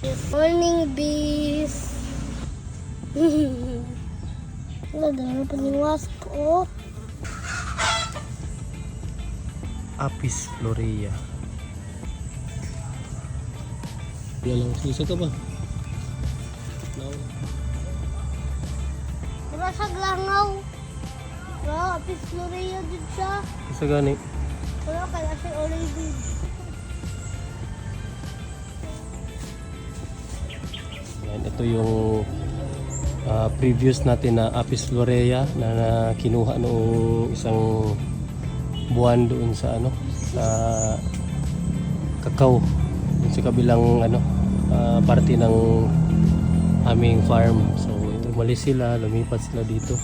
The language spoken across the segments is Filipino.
Morning bees. Nadalo pa ni wasp ko. Apis florea. Yan lang, isa ka ba? No. Wala sa glangaw. Wala, apis florea dito siya. Isa gani. Wala kaya siya already. Yan, ito yung previous natin na Apis florea na kinuha noong isang buwan doon sa sa kakao doon sa kabilang parte ng aming farm. So ito, umalis sila, lumipat sila dito.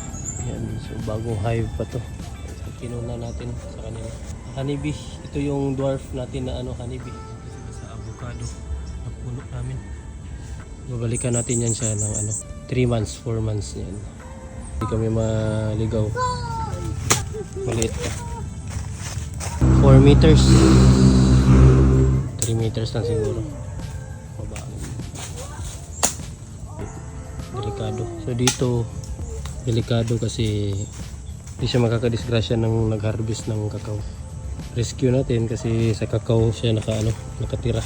Yan, so bagong hive pa to. So kinuha natin sa kanila. Honeybee, ito yung dwarf natin na honeybee sa avocado na puno namin. Babalikan natin yan siya ng 3 months, 4 months yan. Hindi kami maligaw. Maliit pa. 4 meters. 3 meters lang siguro. Mababa. Delikado. So dito, delikado kasi hindi siya makakadisgrasya ng nag-harvest ng kakao. Rescue natin kasi sa kakao siya nakatira.